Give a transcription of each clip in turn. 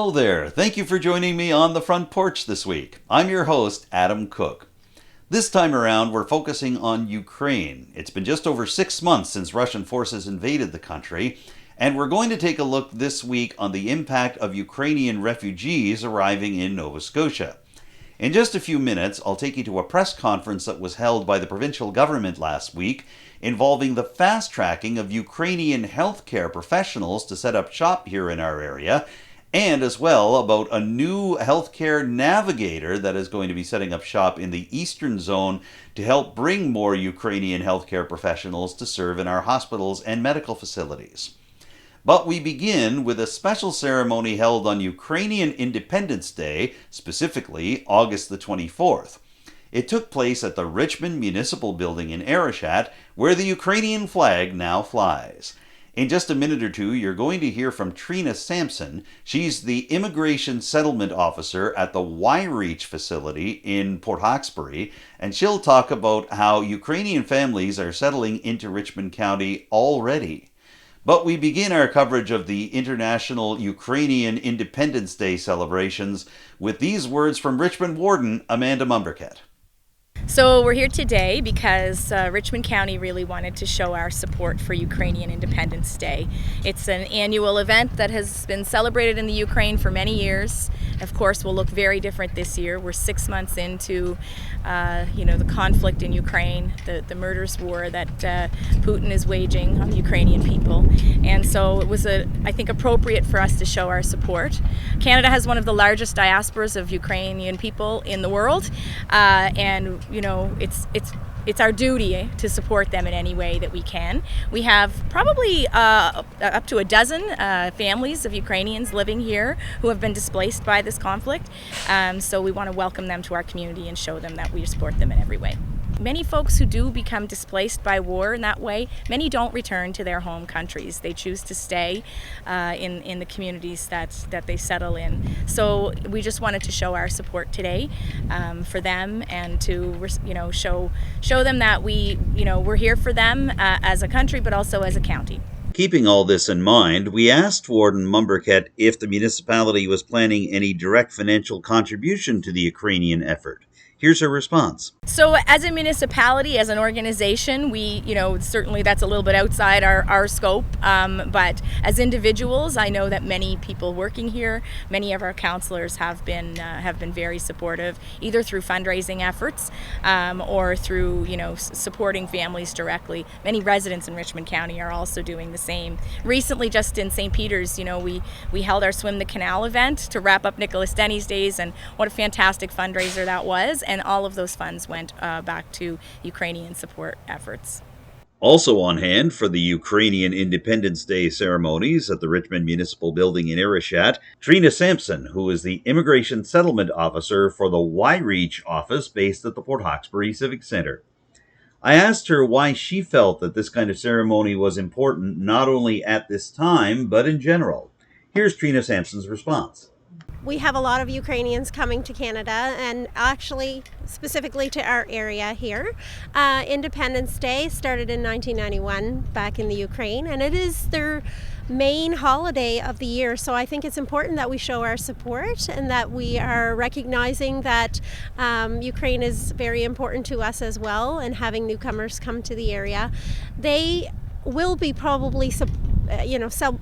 Hello there. Thank you for joining me on the front porch this week. I'm your host, Adam Cook. This time around, we're focusing on Ukraine. It's been just over 6 months since Russian forces invaded the country, and we're going to take a look this week on the impact of Ukrainian refugees arriving in Nova Scotia. In just a few minutes, I'll take you to a press conference that was held by the provincial government last week involving the fast-tracking of Ukrainian healthcare professionals to set up shop here in our area, and as well about a new healthcare navigator that is going to be setting up shop in the eastern zone to help bring more Ukrainian healthcare professionals to serve in our hospitals and medical facilities. But we begin with a special ceremony held on Ukrainian Independence Day, specifically August the 24th. It took place at the Richmond Municipal Building in Arishat, where the Ukrainian flag now flies. In just a minute or two, you're going to hear from Trina Sampson. She's the Immigration Settlement Officer at the Y-Reach facility in Port Hawkesbury, and she'll talk about how Ukrainian families are settling into Richmond County already. But we begin our coverage of the International Ukrainian Independence Day celebrations with these words from Richmond Warden Amanda Mumbercat. So we're here today because Richmond County really wanted to show our support for Ukrainian Independence Day. It's an annual event that has been celebrated in the Ukraine for many years. Of course, will look very different this year. We're 6 months into the conflict in Ukraine, the murderous war that Putin is waging on the Ukrainian people. And so it was, I think, appropriate for us to show our support. Canada has one of the largest diasporas of Ukrainian people in the world, and it's our duty to support them in any way that we can. We have probably up to a dozen families of Ukrainians living here who have been displaced by this conflict. So we want to welcome them to our community and show them that we support them in every way. Many folks who do become displaced by war in that way, many don't return to their home countries. They choose to stay in the communities that they settle in. So we just wanted to show our support today for them, and to show them that we're here for them as a country, but also as a county. Keeping all this in mind, we asked Warden Mumbercat if the municipality was planning any direct financial contribution to the Ukrainian effort. Here's her response. So as a municipality, as an organization, we, certainly that's a little bit outside our scope, but as individuals, I know that many people working here, many of our councillors have been very supportive, either through fundraising efforts or through, supporting families directly. Many residents in Richmond County are also doing the same. Recently, just in St. Peter's, we held our Swim the Canal event to wrap up Nicholas Denny's days, and what a fantastic fundraiser that was. And all of those funds went back to Ukrainian support efforts. Also on hand for the Ukrainian Independence Day ceremonies at the Richmond Municipal Building in Arishat, Trina Sampson, who is the Immigration Settlement Officer for the Y-Reach office based at the Port Hawkesbury Civic Centre. I asked her why she felt that this kind of ceremony was important not only at this time, but in general. Here's Trina Sampson's response. We have a lot of Ukrainians coming to Canada, and actually specifically to our area here. Independence Day started in 1991 back in the Ukraine, and it is their main holiday of the year. So I think it's important that we show our support and that we are recognizing that Ukraine is very important to us as well, and having newcomers come to the area. They will be probably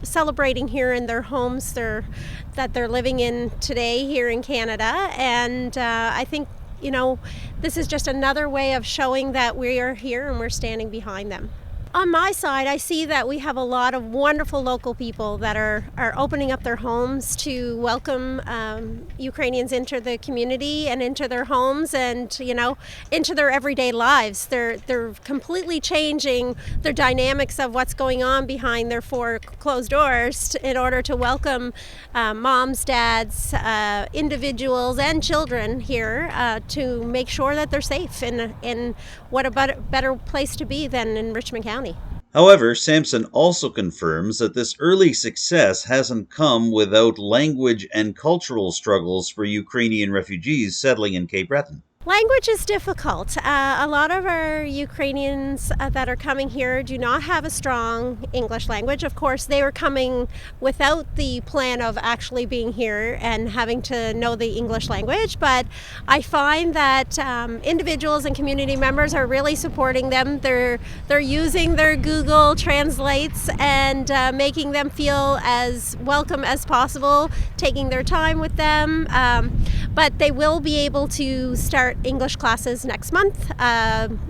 celebrating here in their homes that they're living in today here in Canada, and I think this is just another way of showing that we are here and we're standing behind them. On my side, I see that we have a lot of wonderful local people that are opening up their homes to welcome Ukrainians into the community and into their homes and, into their everyday lives. They're completely changing the dynamics of what's going on behind their four closed doors in order to welcome moms, dads, individuals, and children here to make sure that they're safe. And what a better place to be than in Richmond County. However, Sampson also confirms that this early success hasn't come without language and cultural struggles for Ukrainian refugees settling in Cape Breton. Language is difficult. A lot of our Ukrainians that are coming here do not have a strong English language. Of course, they were coming without the plan of actually being here and having to know the English language. But I find that individuals and community members are really supporting them. They're using their Google Translates and making them feel as welcome as possible, taking their time with them. But they will be able to start English classes next month.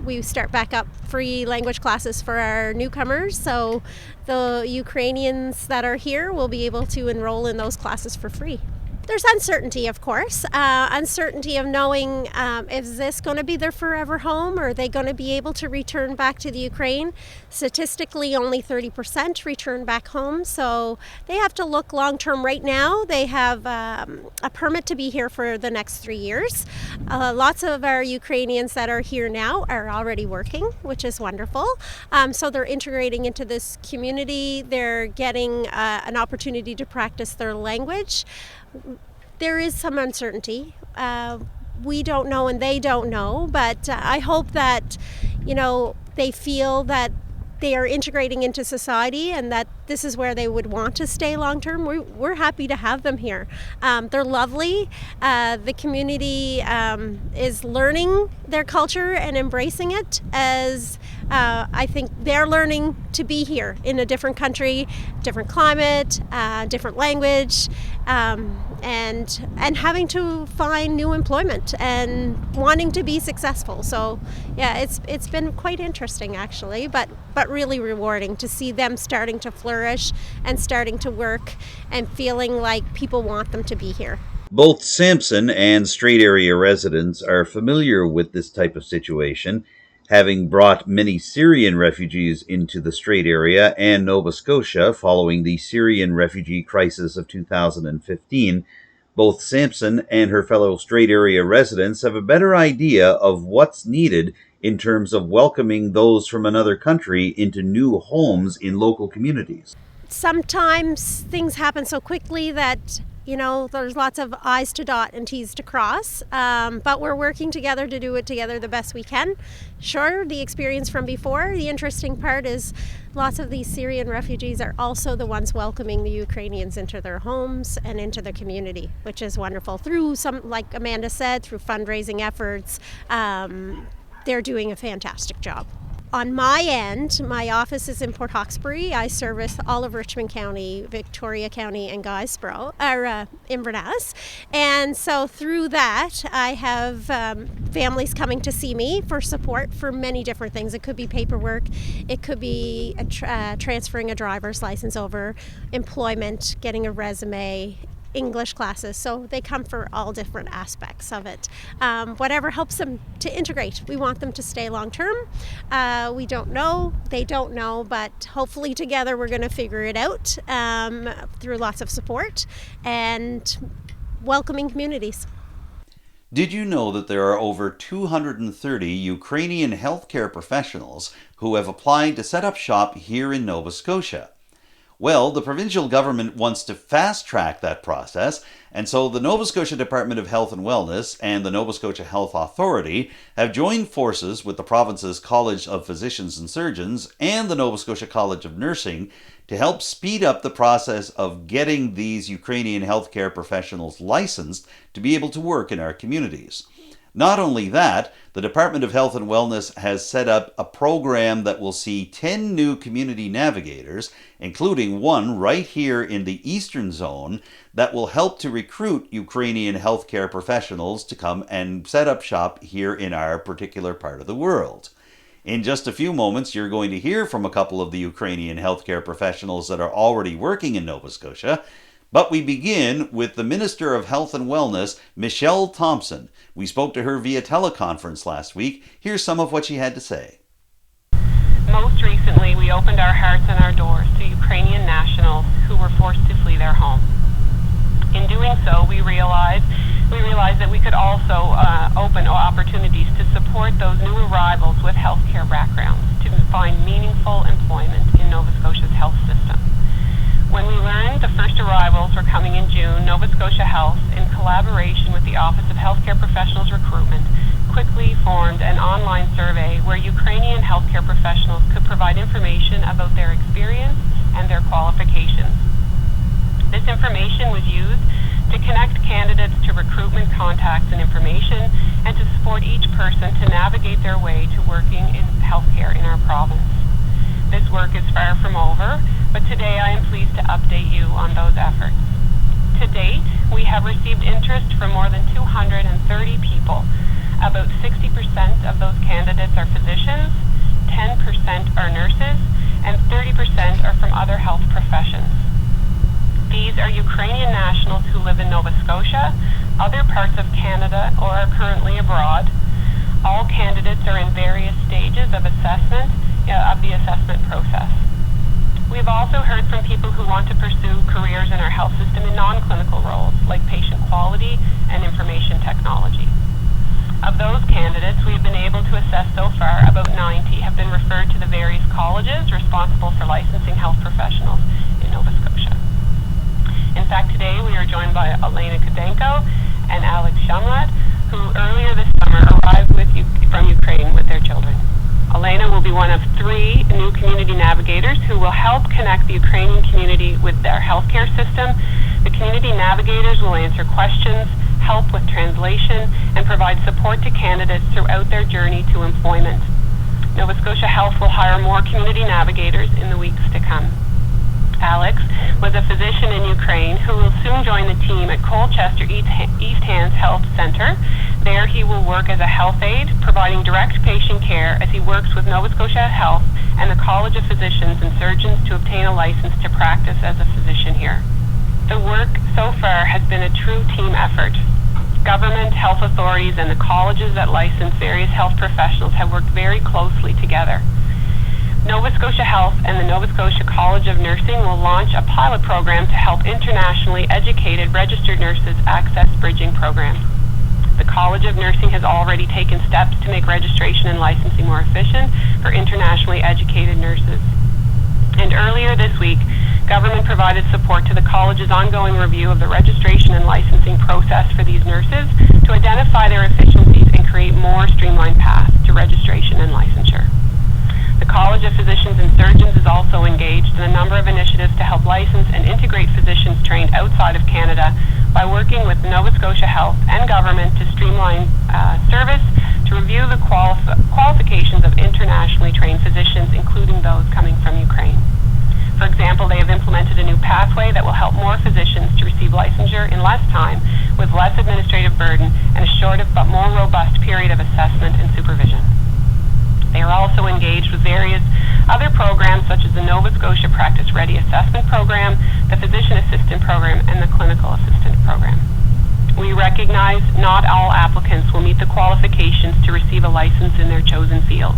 We start back up free language classes for our newcomers, so the Ukrainians that are here will be able to enroll in those classes for free. There's uncertainty, of course, uncertainty of knowing is this going to be their forever home, or are they going to be able to return back to the Ukraine? Statistically, only 30% return back home, so they have to look long term. Right now, they have a permit to be here for the next 3 years. Lots of our Ukrainians that are here now are already working, which is wonderful. So they're integrating into this community. They're getting an opportunity to practice their language. There is some uncertainty. We don't know and they don't know, but I hope that, they feel that they are integrating into society and that this is where they would want to stay long term. We're happy to have them here. They're lovely. The community is learning their culture and embracing it, as I think they're learning to be here in a different country, different climate, different language, and having to find new employment and wanting to be successful. So yeah, it's been quite interesting actually, but really rewarding to see them starting to flourish and starting to work and feeling like people want them to be here. Both Sampson and Strait area residents are familiar with this type of situation, having brought many Syrian refugees into the Strait area and Nova Scotia following the Syrian refugee crisis of 2015. Both Sampson and her fellow Strait area residents have a better idea of what's needed in terms of welcoming those from another country into new homes in local communities. Sometimes things happen so quickly that there's lots of I's to dot and T's to cross, but we're working together to do it together the best we can. Sure, the experience from before, the interesting part is lots of these Syrian refugees are also the ones welcoming the Ukrainians into their homes and into the community, which is wonderful. Through some, like Amanda said, through fundraising efforts, they're doing a fantastic job. On my end, my office is in Port Hawkesbury. I service all of Richmond County, Victoria County, and Guysborough, or Inverness. And so through that, I have families coming to see me for support for many different things. It could be paperwork, it could be transferring a driver's license over, employment, getting a resume, English classes, so they come for all different aspects of it. Whatever helps them to integrate. We want them to stay long term. We don't know, they don't know, but hopefully together we're going to figure it out through lots of support and welcoming communities. Did you know that there are over 230 Ukrainian healthcare professionals who have applied to set up shop here in Nova Scotia? Well, the provincial government wants to fast-track that process, and so the Nova Scotia Department of Health and Wellness and the Nova Scotia Health Authority have joined forces with the province's College of Physicians and Surgeons and the Nova Scotia College of Nursing to help speed up the process of getting these Ukrainian healthcare professionals licensed to be able to work in our communities. Not only that, the Department of Health and Wellness has set up a program that will see 10 new community navigators, including one right here in the Eastern Zone, that will help to recruit Ukrainian healthcare professionals to come and set up shop here in our particular part of the world. In just a few moments, you're going to hear from a couple of the Ukrainian healthcare professionals that are already working in Nova Scotia. But we begin with the Minister of Health and Wellness, Michelle Thompson. We spoke to her via teleconference last week. Here's some of what she had to say. Most recently, we opened our hearts and our doors to Ukrainian nationals who were forced to flee their home. In doing so, we realized that we could also open opportunities to support those new arrivals with healthcare backgrounds to find meaningful employment in Nova Scotia's health system. When we learned the first arrivals were coming in June, Nova Scotia Health, in collaboration with the Office of Healthcare Professionals Recruitment, quickly formed an online survey where Ukrainian healthcare professionals could provide information about their experience and their qualifications. This information was used to connect candidates to recruitment contacts and information, and to support each person to navigate their way to working in healthcare in our province. This work is far from over, but today I am pleased to update you on those efforts. To date, we have received interest from more than 230 people. About 60% of those candidates are physicians, 10% are nurses, and 30% are from other health professions. These are Ukrainian nationals who live in Nova Scotia, other parts of Canada, or are currently abroad. All candidates are in various stages of the assessment process. We've also heard from people who want to pursue careers in our health system in non-clinical roles, like patient quality and information technology. Of those candidates we've been able to assess so far, about 90 have been referred to the various colleges responsible for licensing health professionals in Nova Scotia. In fact, today we are joined by Elena Kadenko and Shangrad, who earlier this summer arrived from Ukraine with their children. Elena will be one of 3 new community navigators who will help connect the Ukrainian community with their healthcare system. The community navigators will answer questions, help with translation, and provide support to candidates throughout their journey to employment. Nova Scotia Health will hire more community navigators in the weeks to come. Alex was a physician in Ukraine who will soon join the team at Colchester East Hands Health Centre. There he will work as a health aide, providing direct patient care as he works with Nova Scotia Health and the College of Physicians and Surgeons to obtain a license to practice as a physician here. The work so far has been a true team effort. Government, health authorities, and the colleges that license various health professionals have worked very closely together. Nova Scotia Health and the Nova Scotia College of Nursing will launch a pilot program to help internationally educated registered nurses access bridging programs. The College of Nursing has already taken steps to make registration and licensing more efficient for internationally educated nurses. And earlier this week, government provided support to the college's ongoing review of the registration and licensing process for these nurses to identify their efficiencies and create more streamlined paths to registration and licensure. The College of Physicians and Surgeons is also engaged in a number of initiatives to help license and integrate physicians trained outside of Canada by working with Nova Scotia Health and government to streamline service, to review the qualifications of internationally trained physicians, including those coming from Ukraine. For example, they have implemented a new pathway that will help more physicians to receive licensure in less time, with less administrative burden and a shorter but more robust period of assessment and supervision. They are also engaged with various other programs such as the Nova Scotia Practice Ready Assessment Program, the Physician Assistant Program, and the Clinical Assistant Program. We recognize not all applicants will meet the qualifications to receive a license in their chosen field.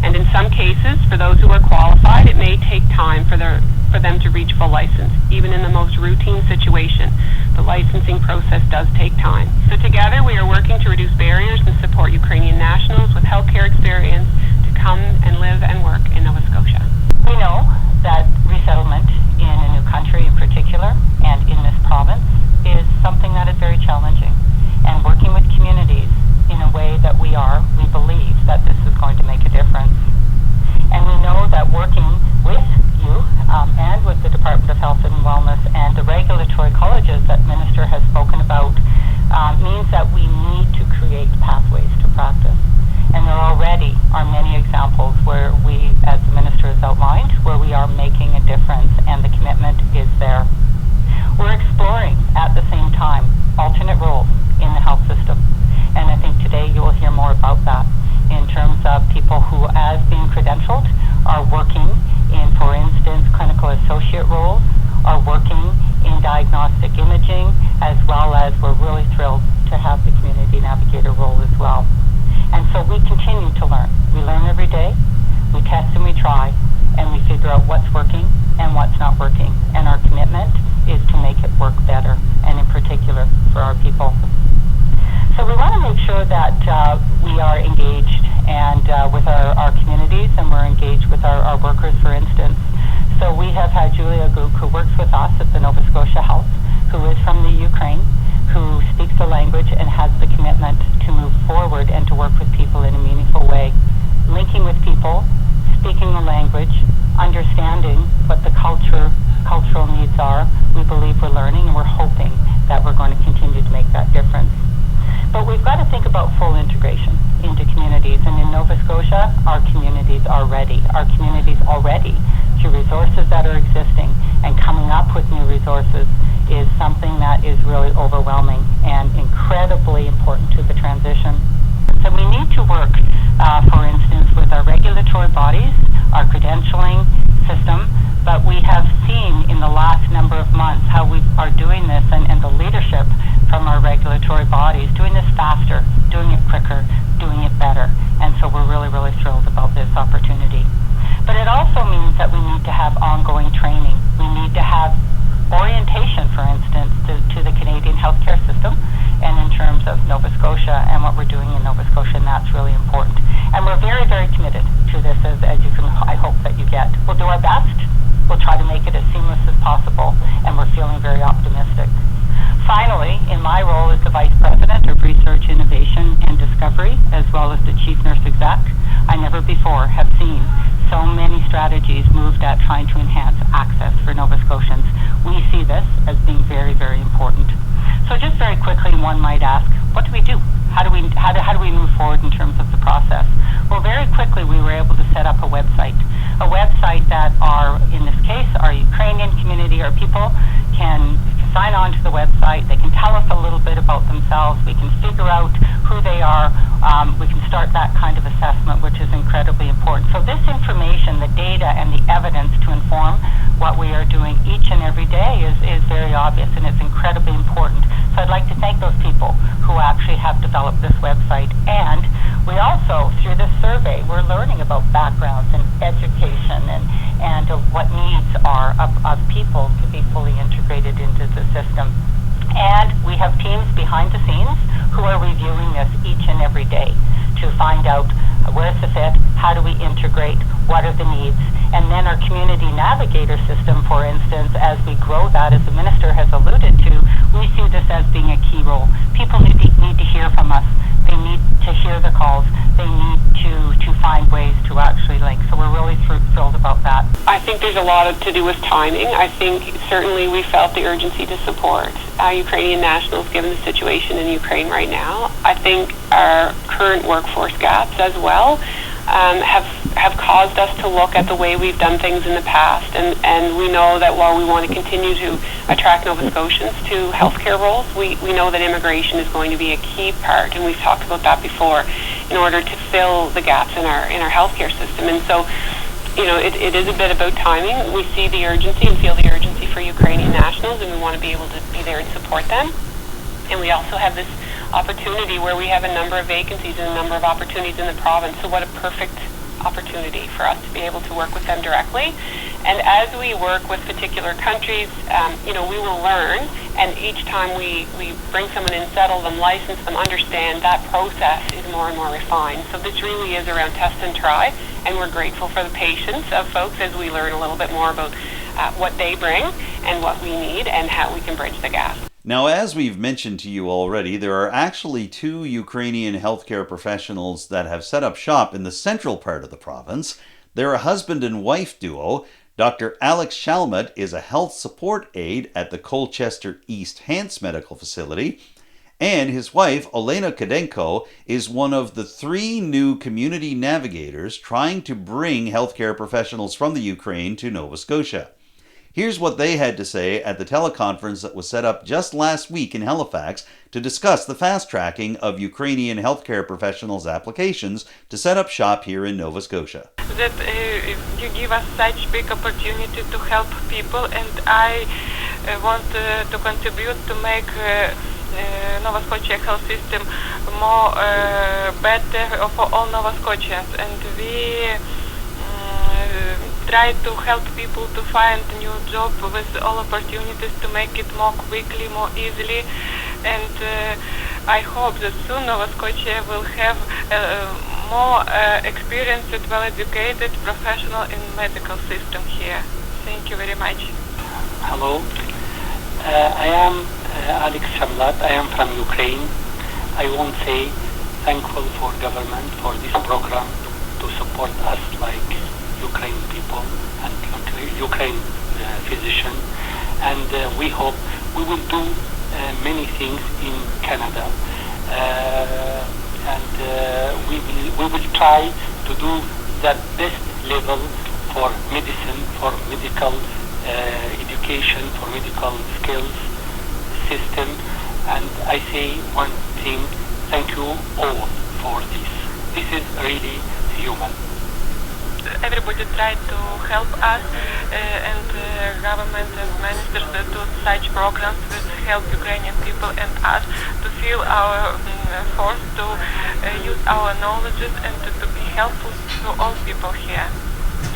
And in some cases, for those who are qualified, it may take time for them to reach full license. Even in the most routine situation, the licensing process does take time. So together we are working to reduce barriers and support Ukrainian nationals with healthcare experience to come and live and work in Nova Scotia. We know that resettlement in a new country in particular, and in this province, is something that is very challenging. And working with communities in a way that we believe that this is going to make a difference. And we know that working with you and with the Department of Health and Wellness and the regulatory colleges that Minister has spoken about means that we need to create pathways to practice. And there already are many examples where we, as the Minister has outlined, where we are making a difference and the commitment is there. We're exploring at the same time alternate roles in the health system. And I think today you will hear more about that in terms of people who, as being credentialed, are working in, for instance, clinical associate roles, are working in diagnostic imaging, as well as we're really thrilled to have the community navigator role as well. And so we continue to learn. We learn every day, we test and we try, and we figure out what's working and what's not working. And our commitment is to make it work better, and in particular for our people. So we want to make sure that we are engaged and with our communities, and we're engaged with our workers, for instance. So we have had Julia Guk, who works with us at the Nova Scotia Health, who is from the Ukraine, who speaks the language and has the commitment to move forward and to work with people in a meaningful way, linking with people, speaking the language, understanding what the cultural needs are. We believe we're learning, and we're hoping that we're going to continue to make that difference. But we've got to think about full integration into communities, and in Nova Scotia, our communities are ready. Our communities already, through resources that are existing and coming up with new resources, is something that is really overwhelming and incredibly important to the transition. So we need to work, for instance, with our regulatory bodies, our credentialing system, but we have seen in the last number of months how we are doing this, and the leadership from our regulatory bodies, doing this faster, doing it quicker, doing it better. And so we're really, really thrilled about this opportunity. But it also means that we need to have ongoing training. We need to have orientation, for instance, to the Canadian healthcare system, and in terms of Nova Scotia and what we're doing in Nova Scotia, and that's really important. And we're very, very committed to this, as you can, I hope that you get. We'll do our best. We'll try to make it as seamless as possible, and we're feeling very optimistic. Finally, in my role as the Vice President of Research, Innovation, and Discovery, as well as the Chief Nurse Exec, I never before have seen so many strategies moved at trying to enhance access for Nova Scotians. We see this as being very, very important. So just very quickly, one might ask, what do we do? How do we move forward in terms of the process? Well, very quickly we were able to set up a website that in this case, our Ukrainian community, our people can sign on to the website. They can tell us a little bit about themselves. We can figure out who they are. We can start that kind of assessment, which is incredibly important. So this information, the data and the evidence to inform what we are doing each and every day is very obvious, and it's incredibly important. So I'd like to thank those people who actually have developed this website. And we also, through this survey, we're learning about backgrounds and education and what needs are of people to be fully integrated into the system. And we have teams behind the scenes who are reviewing this each and every day to find out where's the fit, how do we integrate, what are the needs. And then our community navigator system, for instance, as we grow that, as the Minister has alluded to, we see this as being a key role. People need to hear from us. They need to hear the calls. They need to find ways to actually link. So we're really thrilled about that. I think there's a lot to do with timing. I think certainly we felt the urgency to support Ukrainian nationals given the situation in Ukraine right now. I think our current workforce gaps as well have caused us to look at the way we've done things in the past, and we know that while we want to continue to attract Nova Scotians to healthcare roles, we know that immigration is going to be a key part, and we've talked about that before, in order to fill the gaps in our healthcare system. And so, it is a bit about timing. We see the urgency and feel the urgency for Ukrainian nationals, and we want to be able to be there and support them. And we also have this opportunity where we have a number of vacancies and a number of opportunities in the province. So what a perfect opportunity for us to be able to work with them directly. And as we work with particular countries, we will learn, and each time we bring someone in, settle them, license them, understand, that process is more and more refined. So this really is around test and try, and we're grateful for the patience of folks as we learn a little bit more about what they bring and what we need and how we can bridge the gap. Now, as we've mentioned to you already, there are actually 2 Ukrainian healthcare professionals that have set up shop in the central part of the province. They're a husband and wife duo. Dr. Alex Shalmut is a health support aide at the Colchester East Hants Medical Facility, and his wife, Elena Kadenko, is one of the 3 new community navigators trying to bring healthcare professionals from the Ukraine to Nova Scotia. Here's what they had to say at the teleconference that was set up just last week in Halifax to discuss the fast-tracking of Ukrainian healthcare professionals' applications to set up shop here in Nova Scotia. That you give us such big opportunity to help people, and I want to contribute to make Nova Scotia health system more better for all Nova Scotians, and we try to help people to find new job with all opportunities to make it more quickly, more easily, and I hope that soon Nova Scotia will have more experienced, well-educated professional in medical system here. Thank you very much. Hello, I am Alex Shangrad. I am from Ukraine. I want to say thankful for government for this program to support us like Ukraine people and Ukraine physician. And we hope we will do many things in Canada. And we will try to do the best level for medicine, for medical education, for medical skills system. And I say one thing, thank you all for this. This is really human. Everybody tried to help us, and government and ministers that do such programs which help Ukrainian people and us to feel our force to use our knowledges and to be helpful to all people here.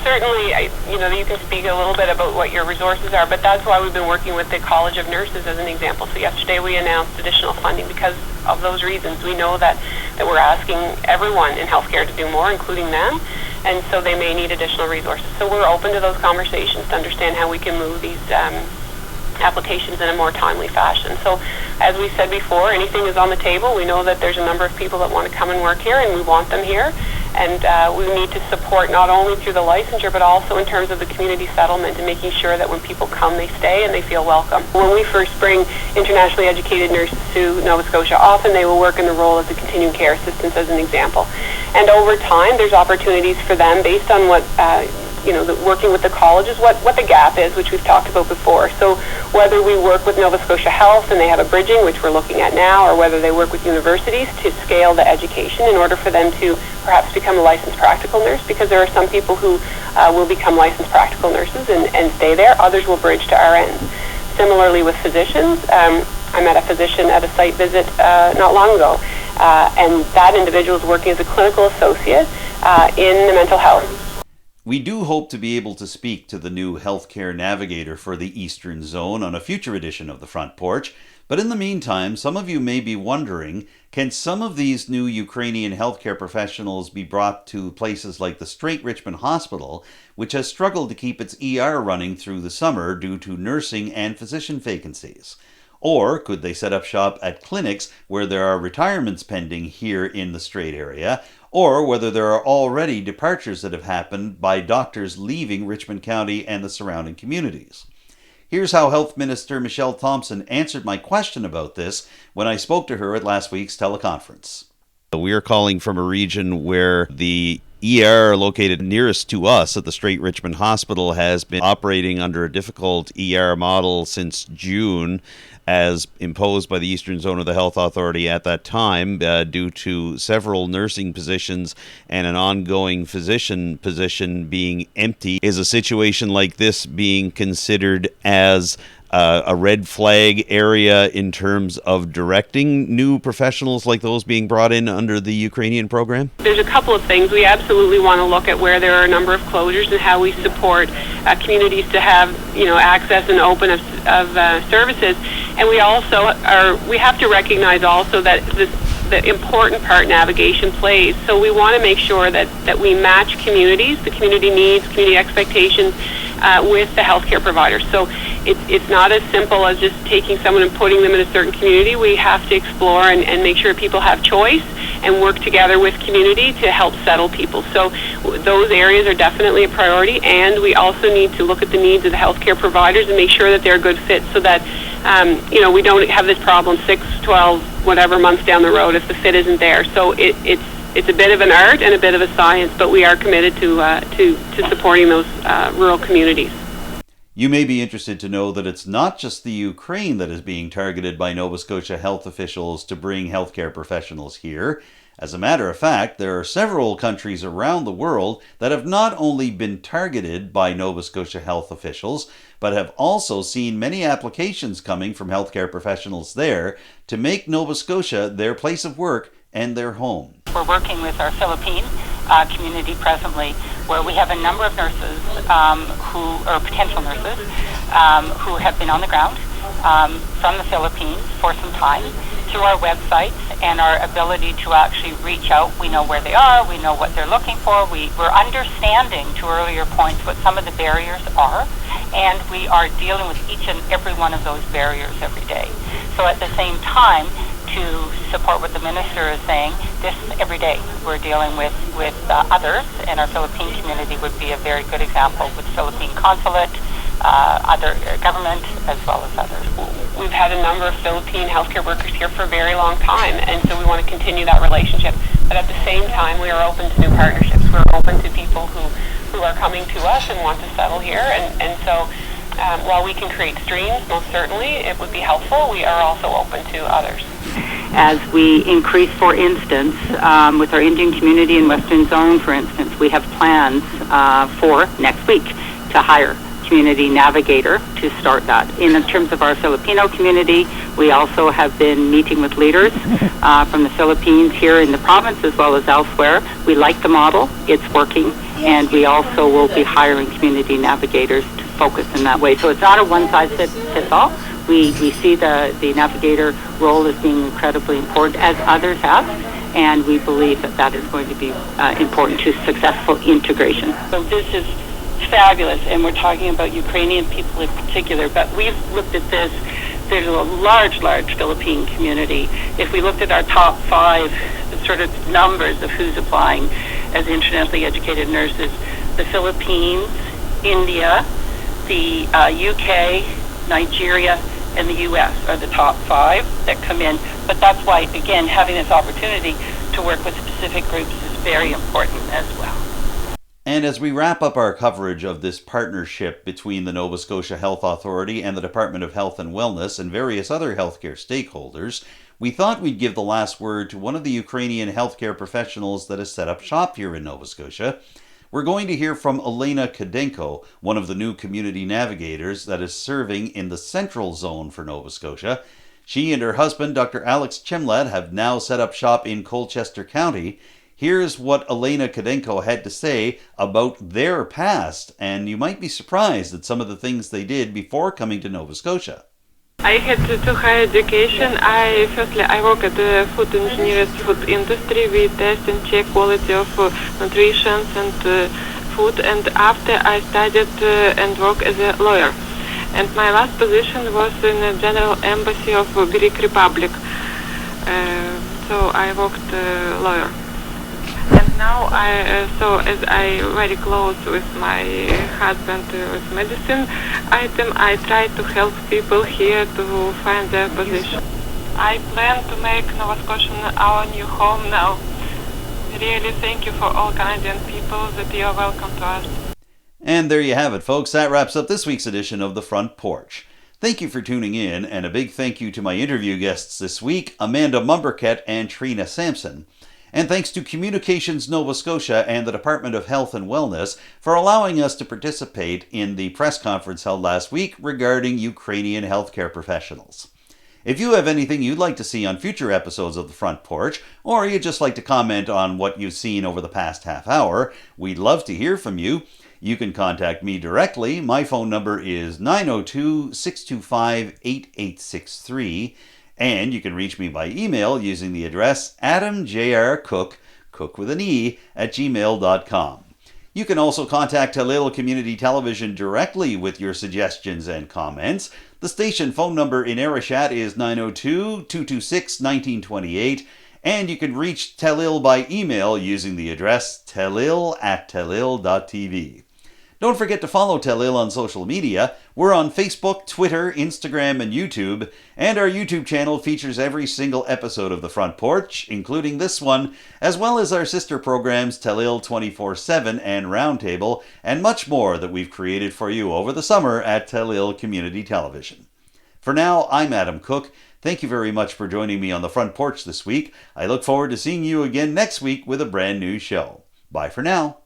Certainly, you can speak a little bit about what your resources are, but that's why we've been working with the College of Nurses as an example. So yesterday we announced additional funding because of those reasons. We know that we're asking everyone in healthcare to do more, including them, and so they may need additional resources. So we're open to those conversations to understand how we can move these applications in a more timely fashion. So as we said before, anything is on the table. We know that there's a number of people that want to come and work here, and we want them here. And we need to support not only through the licensure, but also in terms of the community settlement and making sure that when people come, they stay and they feel welcome. When we first bring internationally educated nurses to Nova Scotia, often they will work in the role as a continuing care assistant, as an example. And over time, there's opportunities for them based on what working with the colleges, what the gap is, which we've talked about before. So whether we work with Nova Scotia Health and they have a bridging, which we're looking at now, or whether they work with universities to scale the education in order for them to perhaps become a licensed practical nurse, because there are some people who will become licensed practical nurses and stay there. Others will bridge to RNs. Similarly with physicians, I met a physician at a site visit not long ago, and that individual is working as a clinical associate in the mental health. We do hope to be able to speak to the new healthcare navigator for the Eastern Zone on a future edition of The Front Porch, but in the meantime, some of you may be wondering, can some of these new Ukrainian healthcare professionals be brought to places like the Strait-Richmond Hospital, which has struggled to keep its ER running through the summer due to nursing and physician vacancies? Or could they set up shop at clinics where there are retirements pending here in the Strait area, or whether there are already departures that have happened by doctors leaving Richmond County and the surrounding communities? Here's how Health Minister Michelle Thompson answered my question about this when I spoke to her at last week's teleconference. We are calling from a region where the ER located nearest to us at the Strait-Richmond Hospital has been operating under a difficult ER model since June, as imposed by the Eastern Zone of the Health Authority at that time, due to several nursing positions and an ongoing physician position being empty. Is a situation like this being considered as a red flag area in terms of directing new professionals like those being brought in under the Ukrainian program? There's a couple of things. We absolutely want to look at where there are a number of closures and how we support communities to have access and open of services. And we have to recognize also that the important part navigation plays. So we want to make sure that we match communities, the community needs, community expectations with the healthcare providers. So it's not as simple as just taking someone and putting them in a certain community. We have to explore and make sure people have choice and work together with community to help settle people. So those areas are definitely a priority, and we also need to look at the needs of the healthcare providers and make sure that they're a good fit so that we don't have this problem 6, 12, whatever months down the road if the fit isn't there. So it's a bit of an art and a bit of a science, but we are committed to supporting those rural communities. You may be interested to know that it's not just the Ukraine that is being targeted by Nova Scotia health officials to bring healthcare professionals here. As a matter of fact, there are several countries around the world that have not only been targeted by Nova Scotia health officials, but have also seen many applications coming from healthcare professionals there to make Nova Scotia their place of work and their home. We're working with our Philippine community presently, where we have a number of nurses potential nurses who have been on the ground from the Philippines for some time. Through our websites and our ability to actually reach out, we know where they are, we know what they're looking for, we're understanding, to earlier points, what some of the barriers are, and we are dealing with each and every one of those barriers every day. So at the same time, to support what the minister is saying, this every day we're dealing with others, and our Philippine community would be a very good example with Philippine consulate, other government, as well as others. We've had a number of Philippine healthcare workers here for a very long time, and so we want to continue that relationship. But at the same time, we are open to new partnerships. We're open to people who are coming to us and want to settle here, and so while we can create streams, most certainly it would be helpful, we are also open to others. As we increase, for instance, with our Indian community in Western Zone, for instance, we have plans for next week to hire community navigator to start that. In terms of our Filipino community, we also have been meeting with leaders from the Philippines here in the province as well as elsewhere. We like the model, it's working, and we also will be hiring community navigators to focus in that way. So it's not a one-size-fits-all. We see the navigator role as being incredibly important, as others have, and we believe that is going to be important to successful integration. So this is fabulous, and we're talking about Ukrainian people in particular, but we've looked at this. There's a large Philippine community. If we looked at our top 5 sort of numbers of who's applying as internationally educated nurses, the Philippines, India, the UK, Nigeria, and the US are the top 5 that come in. But that's why, again, having this opportunity to work with specific groups is very important as well. And as we wrap up our coverage of this partnership between the Nova Scotia Health Authority and the Department of Health and Wellness and various other healthcare stakeholders, we thought we'd give the last word to one of the Ukrainian healthcare professionals that has set up shop here in Nova Scotia. We're going to hear from Elena Kadenko, one of the new community navigators that is serving in the central zone for Nova Scotia. She and her husband, Dr. Alex Shangrad, have now set up shop in Colchester County. Here's what Elena Kadenko had to say about their past, and you might be surprised at some of the things they did before coming to Nova Scotia. I had to higher education. I work at the food engineers food industry. We test and check quality of nutrition and food, and after I studied and work as a lawyer. And my last position was in the General Embassy of Greek Republic. So I worked lawyer. And now so as I very close with my husband with medicine item, I try to help people here to find their position. I plan to make Nova Scotia our new home now. Really thank you for all Canadian people that you are welcome to us. And there you have it, folks. That wraps up this week's edition of The Front Porch. Thank you for tuning in, and a big thank you to my interview guests this week, Amanda Mumberket and Trina Sampson. And thanks to Communications Nova Scotia and the Department of Health and Wellness for allowing us to participate in the press conference held last week regarding Ukrainian healthcare professionals. If you have anything you'd like to see on future episodes of The Front Porch, or you'd just like to comment on what you've seen over the past half hour, we'd love to hear from you. You can contact me directly. My phone number is 902-625-8863. And you can reach me by email using the address adamjrcook, cook with an E, @gmail.com. You can also contact Talil Community Television directly with your suggestions and comments. The station phone number in Arashat is 902-226-1928, and you can reach Talil by email using the address talil@talil.tv. Don't forget to follow Talil on social media. We're on Facebook, Twitter, Instagram, and YouTube. And our YouTube channel features every single episode of The Front Porch, including this one, as well as our sister programs Talil 24/7 and Roundtable, and much more that we've created for you over the summer at Talil Community Television. For now, I'm Adam Cook. Thank you very much for joining me on The Front Porch this week. I look forward to seeing you again next week with a brand new show. Bye for now.